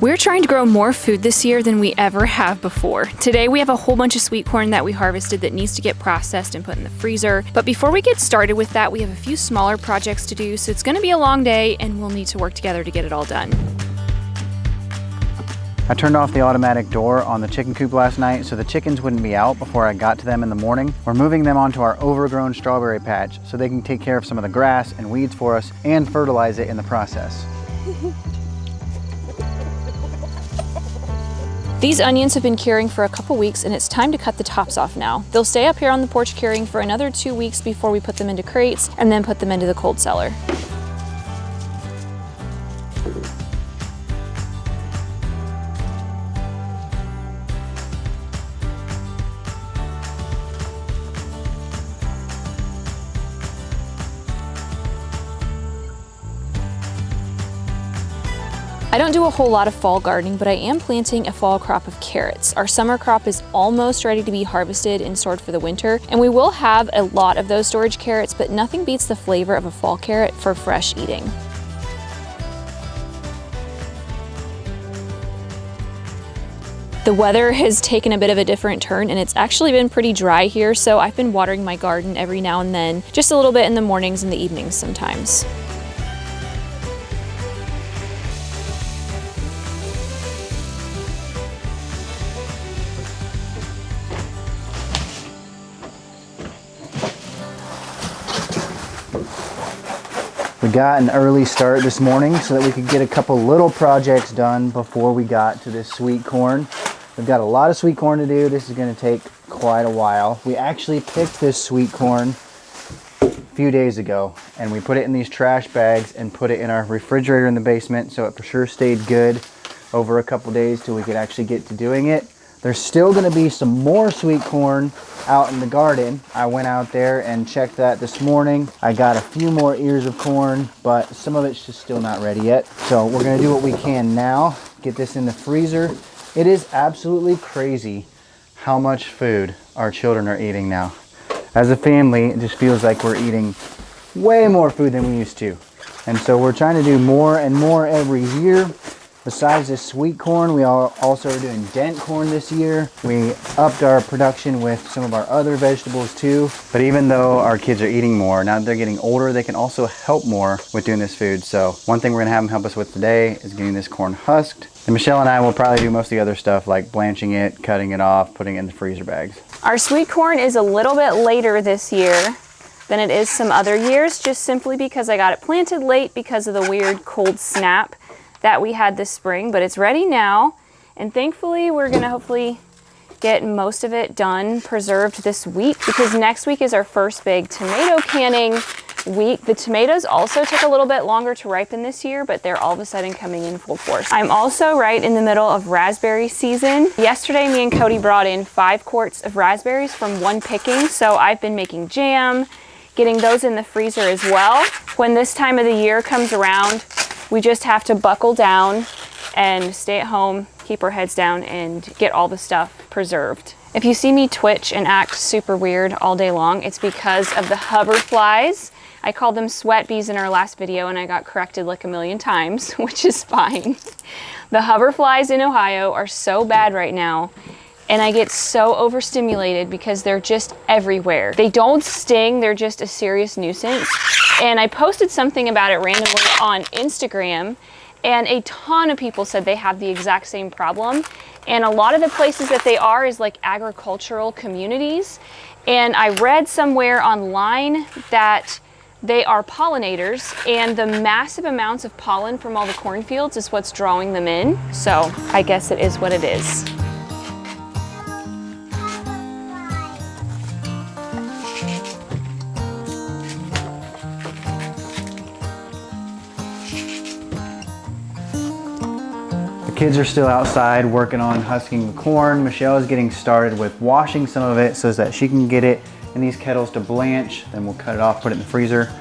We're trying to grow more food this year than we ever have before. Today we have a whole bunch of sweet corn that we harvested that needs to get processed and put in the freezer. But before we get started with that, we have a few smaller projects to do, so it's going to be a long day and we'll need to work together to get it all done. I turned off the automatic door on the chicken coop last night so the chickens wouldn't be out before I got to them in the morning. We're moving them onto our overgrown strawberry patch so they can take care of some of the grass and weeds for us and fertilize it in the process. These onions have been curing for a couple weeks and it's time to cut the tops off now. They'll stay up here on the porch curing for another 2 weeks before we put them into crates and then put them into the cold cellar. I don't do a whole lot of fall gardening, but I am planting a fall crop of carrots. Our summer crop is almost ready to be harvested and stored for the winter, and we will have a lot of those storage carrots, but nothing beats the flavor of a fall carrot for fresh eating. The weather has taken a bit of a different turn and it's actually been pretty dry here, so I've been watering my garden every now and then, just a little bit in the mornings and the evenings sometimes. We got an early start this morning so that we could get a couple little projects done before we got to this sweet corn. We've got a lot of sweet corn to do. This is going to take quite a while. We actually picked this sweet corn a few days ago and we put it in these trash bags and put it in our refrigerator in the basement, so it for sure stayed good over a couple days till we could actually get to doing it. There's still going to be some more sweet corn out in the garden. I went out there and checked that this morning. I got a few more ears of corn, but some of it's just still not ready yet. So we're going to do what we can now, get this in the freezer. It is absolutely crazy how much food our children are eating now. As a family, it just feels like we're eating way more food than we used to. And so we're trying to do more and more every year. Besides this sweet corn, we also are doing dent corn this year. We upped our production with some of our other vegetables too. But even though our kids are eating more, now that they're getting older, they can also help more with doing this food. So one thing we're gonna have them help us with today is getting this corn husked. And Michelle and I will probably do most of the other stuff like blanching it, cutting it off, putting it in the freezer bags. Our sweet corn is a little bit later this year than it is some other years, just simply because I got it planted late because of the weird cold snap that we had this spring, but it's ready now. And thankfully, we're gonna hopefully get most of it done, preserved this week, because next week is our first big tomato canning week. The tomatoes also took a little bit longer to ripen this year, but they're all of a sudden coming in full force. I'm also right in the middle of raspberry season. Yesterday, me and Cody brought in 5 quarts of raspberries from one picking, so I've been making jam, getting those in the freezer as well. When this time of the year comes around, we just have to buckle down and stay at home, keep our heads down, and get all the stuff preserved. If you see me twitch and act super weird all day long, it's because of the hoverflies. I called them sweat bees in our last video and I got corrected like a million times, which is fine. The hoverflies in Ohio are so bad right now, and I get so overstimulated because they're just everywhere. They don't sting, they're just a serious nuisance. And I posted something about it randomly on Instagram, and a ton of people said they have the exact same problem. And a lot of the places that they are is like agricultural communities. And I read somewhere online that they are pollinators, and the massive amounts of pollen from all the cornfields is what's drawing them in. So I guess it is what it is. Kids are still outside working on husking the corn. Michelle is getting started with washing some of it so that she can get it in these kettles to blanch. Then we'll cut it off, put it in the freezer.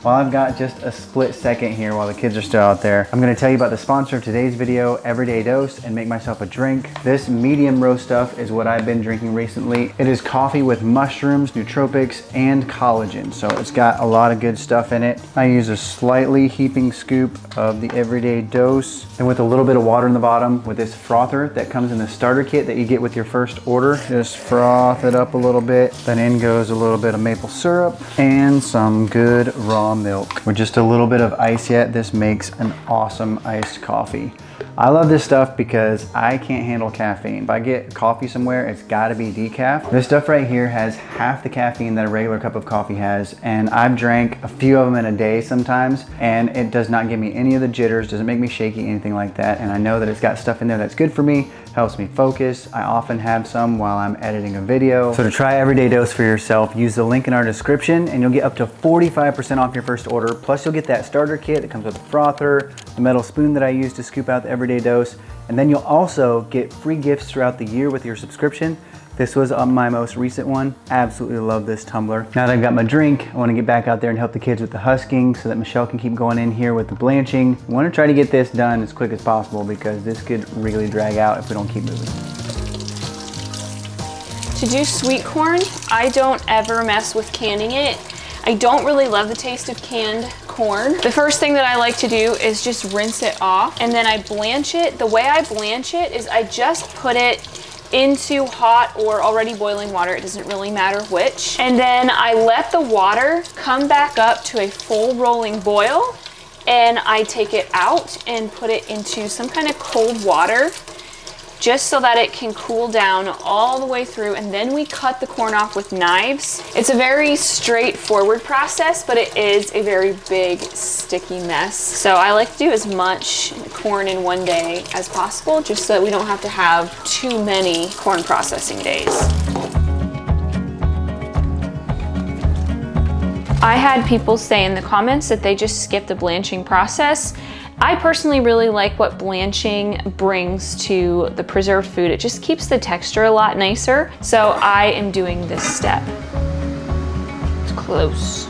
While I've got just a split second here while the kids are still out there, I'm gonna tell you about the sponsor of today's video, Everyday Dose, and make myself a drink. This medium roast stuff is what I've been drinking recently. It is coffee with mushrooms, nootropics, and collagen. So it's got a lot of good stuff in it. I use a slightly heaping scoop of the Everyday Dose, and with a little bit of water in the bottom with this frother that comes in the starter kit that you get with your first order. Just froth it up a little bit. Then in goes a little bit of maple syrup and some good raw milk. With just a little bit of ice yet, this makes an awesome iced coffee. I love this stuff because I can't handle caffeine. If I get coffee somewhere, it's gotta be decaf. This stuff right here has half the caffeine that a regular cup of coffee has, and I've drank a few of them in a day sometimes, and it does not give me any of the jitters, doesn't make me shaky, anything like that. And I know that it's got stuff in there that's good for me, helps me focus. I often have some while I'm editing a video. So to try Everyday Dose for yourself, use the link in our description and you'll get up to 45% off your first order. Plus you'll get that starter kit that comes with a frother, the metal spoon that I use to scoop out the Everyday Dose, and then you'll also get free gifts throughout the year with your subscription. This was my most recent one. Absolutely love this tumbler. Now that I've got my drink, I want to get back out there and help the kids with the husking so that Michelle can keep going in here with the blanching. I want to try to get this done as quick as possible because this could really drag out if we don't keep moving. To do sweet corn, I don't ever mess with canning it. I don't really love the taste of canned corn. The first thing that I like to do is just rinse it off, and then I blanch it. The way I blanch it is I just put it into hot or already boiling water, it doesn't really matter which. And then I let the water come back up to a full rolling boil, and I take it out and put it into some kind of cold water just so that it can cool down all the way through, and then we cut the corn off with knives. It's a very straightforward process, but it is a very big, sticky mess. So I like to do as much corn in one day as possible, just so that we don't have to have too many corn processing days. I had people say in the comments that they just skip the blanching process. I personally really like what blanching brings to the preserved food. It just keeps the texture a lot nicer. So I am doing this step. It's close.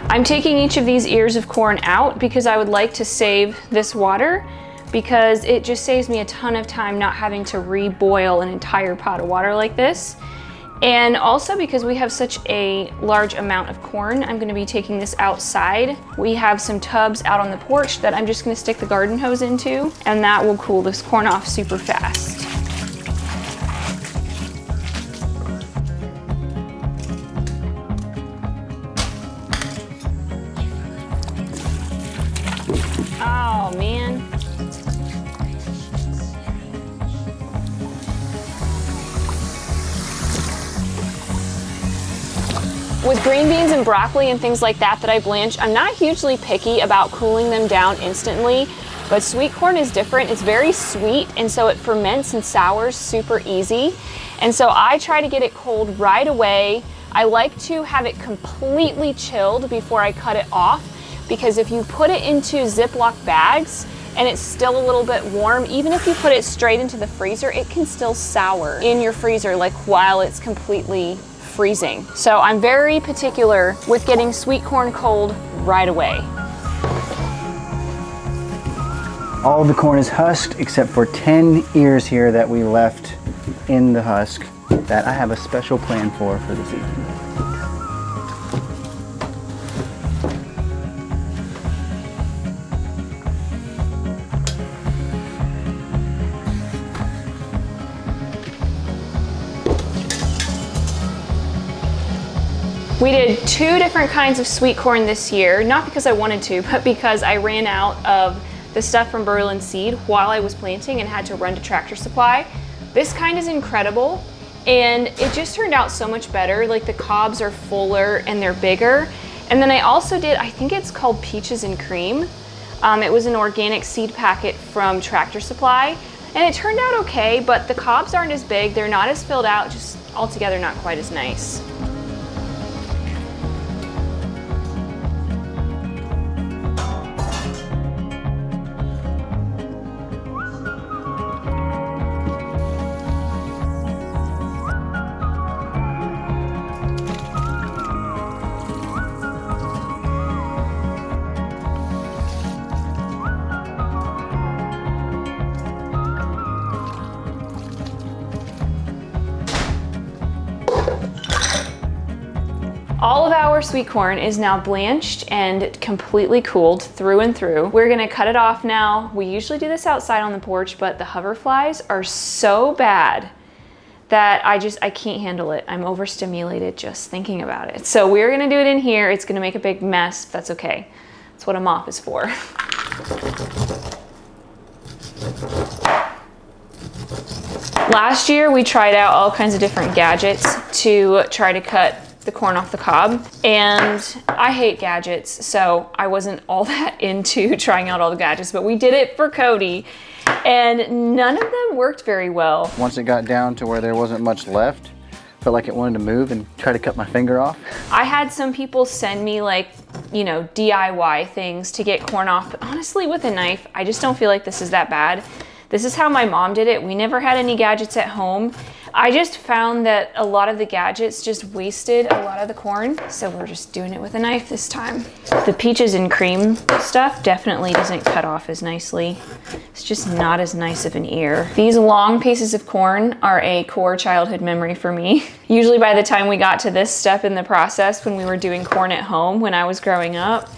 I'm taking each of these ears of corn out because I would like to save this water, because it just saves me a ton of time not having to reboil an entire pot of water like this. And also because we have such a large amount of corn, I'm gonna be taking this outside. We have some tubs out on the porch that I'm just gonna stick the garden hose into, and that will cool this corn off super fast. Oh man. With green beans and broccoli and things like that I blanch, I'm not hugely picky about cooling them down instantly, but sweet corn is different. It's very sweet, and so it ferments and sours super easy. And so I try to get it cold right away. I like to have it completely chilled before I cut it off, because if you put it into Ziploc bags and it's still a little bit warm, even if you put it straight into the freezer, it can still sour in your freezer, like while it's completely freezing. So I'm very particular with getting sweet corn cold right away. All of the corn is husked except for 10 ears here that we left in the husk that I have a special plan for this evening. We did 2 different kinds of sweet corn this year, not because I wanted to, but because I ran out of the stuff from Berlin Seed while I was planting and had to run to Tractor Supply. This kind is incredible, and it just turned out so much better. Like, the cobs are fuller and they're bigger. And then I also did, I think it's called Peaches and Cream. It was an organic seed packet from Tractor Supply, and it turned out okay, but the cobs aren't as big, they're not as filled out, just altogether not quite as nice. All of our sweet corn is now blanched and completely cooled through and through. We're gonna cut it off now. We usually do this outside on the porch, but the hoverflies are so bad that I can't handle it. I'm overstimulated just thinking about it. So we're gonna do it in here. It's gonna make a big mess, but that's okay. That's what a mop is for. Last year, we tried out all kinds of different gadgets to try to cut the corn off the cob, and I hate gadgets, so I wasn't all that into trying out all the gadgets, but we did it for Cody, and none of them worked very well. Once it got down to where there wasn't much left, felt like it wanted to move and try to cut my finger off. I had some people send me like, you know, DIY things to get corn off, but honestly with a knife, I just don't feel like this is that bad. This is how my mom did it. We never had any gadgets at home. I just found that a lot of the gadgets just wasted a lot of the corn, so we're just doing it with a knife this time. The peaches and cream stuff definitely doesn't cut off as nicely. It's just not as nice of an ear. These long pieces of corn are a core childhood memory for me. Usually by the time we got to this step in the process, when we were doing corn at home when I was growing up,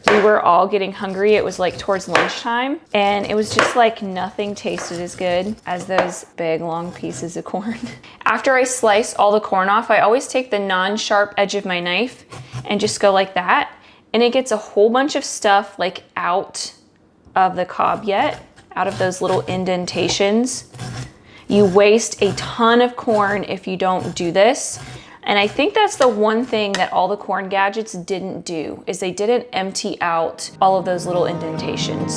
we were all getting hungry. It was like towards lunchtime, and it was just like nothing tasted as good as those big long pieces of corn. After I slice all the corn off, I always take the non-sharp edge of my knife and just go like that, and it gets a whole bunch of stuff like out of the cob yet, out of those little indentations. You waste a ton of corn if you don't do this. And I think that's the one thing that all the corn gadgets didn't do, is they didn't empty out all of those little indentations.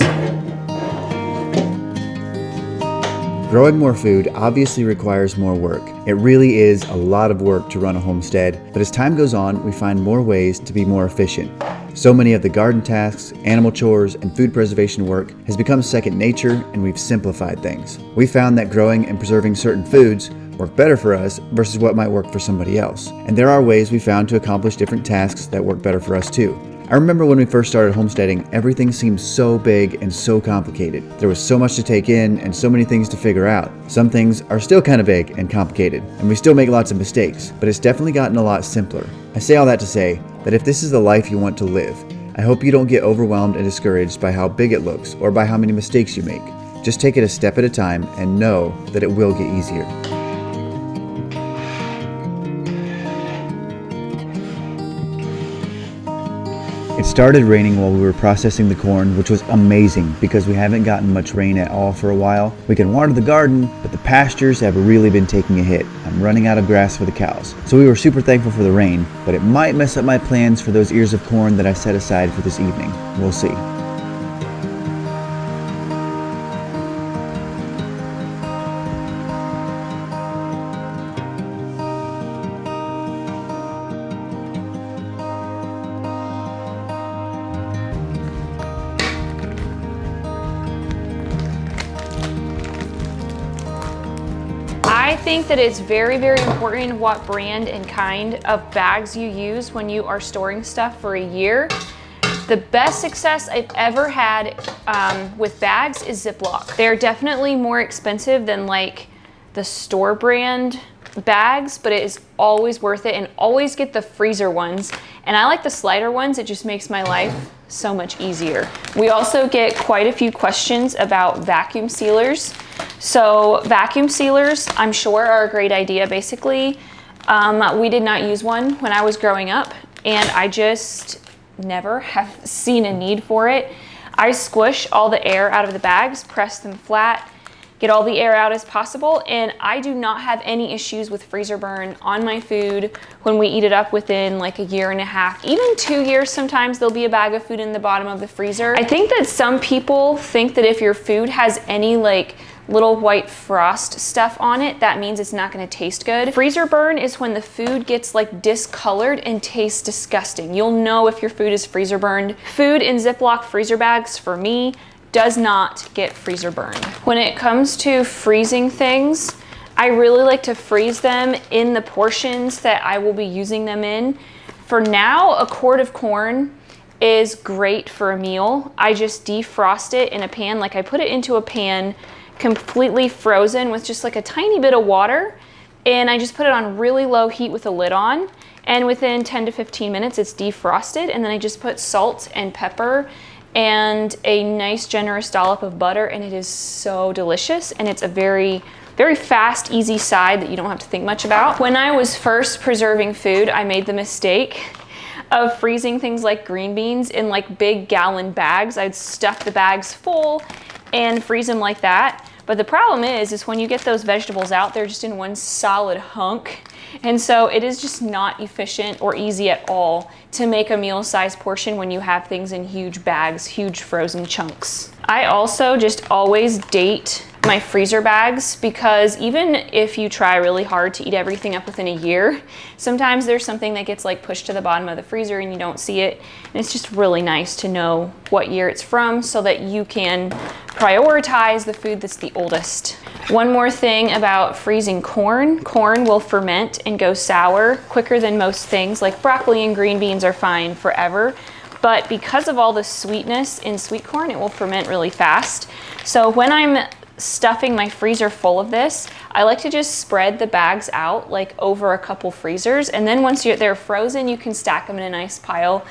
Growing more food obviously requires more work. It really is a lot of work to run a homestead, but as time goes on, we find more ways to be more efficient. So many of the garden tasks, animal chores, and food preservation work has become second nature, and we've simplified things. We found that growing and preserving certain foods work better for us versus what might work for somebody else. And there are ways we found to accomplish different tasks that work better for us too. I remember when we first started homesteading, everything seemed so big and so complicated. There was so much to take in and so many things to figure out. Some things are still kind of big and complicated, and we still make lots of mistakes, but it's definitely gotten a lot simpler. I say all that to say that if this is the life you want to live, I hope you don't get overwhelmed and discouraged by how big it looks or by how many mistakes you make. Just take it a step at a time and know that it will get easier. It started raining while we were processing the corn, which was amazing because we haven't gotten much rain at all for a while. We can water the garden, but the pastures have really been taking a hit. I'm running out of grass for the cows. So we were super thankful for the rain, but it might mess up my plans for those ears of corn that I set aside for this evening. We'll see. I think that it's very, very important what brand and kind of bags you use when you are storing stuff for a year. The best success I've ever had with bags is Ziploc. They're definitely more expensive than like the store brand bags, but it is always worth it, and always get the freezer ones. And I like the slider ones. It just makes my life so much easier. We also get quite a few questions about vacuum sealers. So vacuum sealers, I'm sure, are a great idea. Basically, we did not use one when I was growing up, and I just never have seen a need for it. I squish all the air out of the bags, press them flat, get all the air out as possible. And I do not have any issues with freezer burn on my food when we eat it up within like a year and a half, even 2 years. Sometimes there'll be a bag of food in the bottom of the freezer. I think that some people think that if your food has any like little white frost stuff on it, that means it's not gonna taste good. Freezer burn is when the food gets like discolored and tastes disgusting. You'll know if your food is freezer burned. Food in Ziploc freezer bags, for me, does not get freezer burned. When it comes to freezing things, I really like to freeze them in the portions that I will be using them in. For now, a quart of corn is great for a meal. I just defrost it in a pan. Like I put it into a pan completely frozen with just like a tiny bit of water, and I just put it on really low heat with a lid on, and within 10 to 15 minutes it's defrosted. And then I just put salt and pepper and a nice generous dollop of butter, and it is so delicious. And it's a very fast, easy side that you don't have to think much about. When I was first preserving food, I made the mistake of freezing things like green beans in like big gallon bags. I'd stuff the bags full and freeze them like that. But the problem is when you get those vegetables out, they're just in one solid hunk. And so it is just not efficient or easy at all to make a meal-sized portion when you have things in huge bags, huge frozen chunks. I also just always date my freezer bags, because even if you try really hard to eat everything up within a year, sometimes there's something that gets like pushed to the bottom of the freezer and you don't see it. And it's just really nice to know what year it's from so that you can prioritize the food that's the oldest. One more thing about freezing corn. Corn will ferment and go sour quicker than most things. Like broccoli and green beans are fine forever, but because of all the sweetness in sweet corn, it will ferment really fast. So when I'm stuffing my freezer full of this, I like to just spread the bags out like over a couple freezers, and then once they're frozen, you can stack them in a nice pile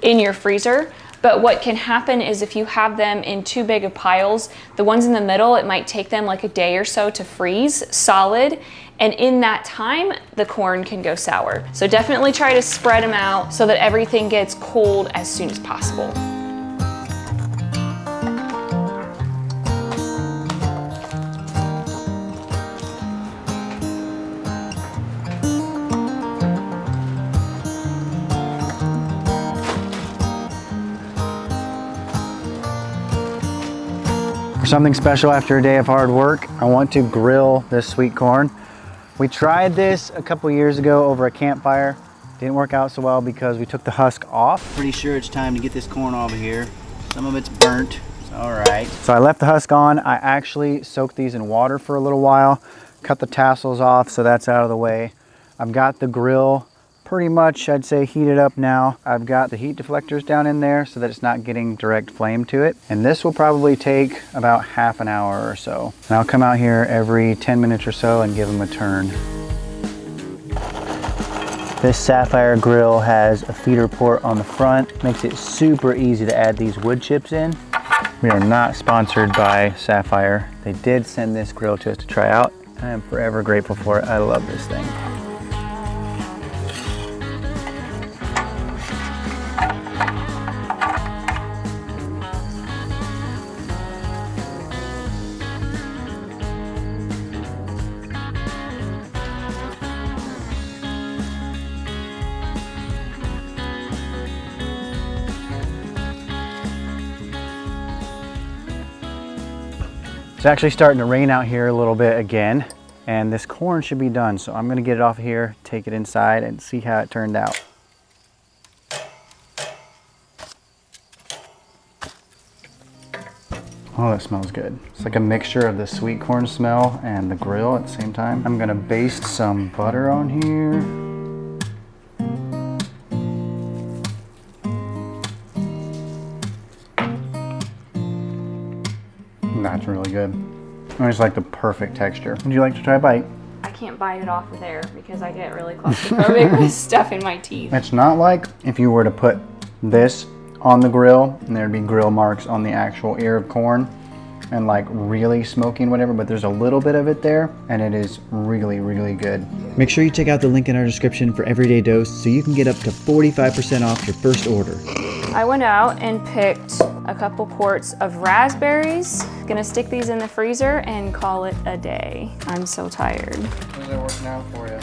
in your freezer. But what can happen is if you have them in too big of piles, the ones in the middle, it might take them like a day or so to freeze solid, and in that time, the corn can go sour. So definitely try to spread them out so that everything gets cold as soon as possible. For something special after a day of hard work, I want to grill this sweet corn. We tried this a couple years ago over a campfire. Didn't work out so well because we took the husk off. Pretty sure it's time to get this corn over here. Some of it's burnt, it's all right. So I left the husk on. I actually soaked these in water for a little while, cut the tassels off so that's out of the way. I've got the grill pretty much, I'd say, heated up now. I've got the heat deflectors down in there so that it's not getting direct flame to it. And this will probably take about half an hour or so. And I'll come out here every 10 minutes or so and give them a turn. This Sapphire grill has a feeder port on the front. Makes it super easy to add these wood chips in. We are not sponsored by Sapphire. They did send this grill to us to try out. I am forever grateful for it. I love this thing. It's actually starting to rain out here a little bit again, and this corn should be done. So I'm gonna get it off of here, take it inside, and see how it turned out. Oh, that smells good. It's like a mixture of the sweet corn smell and the grill at the same time. I'm gonna baste some butter on here. That's really good. I just like the perfect texture. Would you like to try a bite? I can't bite it off of there because I get really claustrophobic with stuff in my teeth. It's not like if you were to put this on the grill and there'd be grill marks on the actual ear of corn and like really smoking whatever, but there's a little bit of it there and it is really, really good. Make sure you check out the link in our description for Everyday Dose so you can get up to 45% off your first order. I went out and picked a couple quarts of raspberries. Gonna stick these in the freezer and call it a day. I'm so tired. How's that working out for you?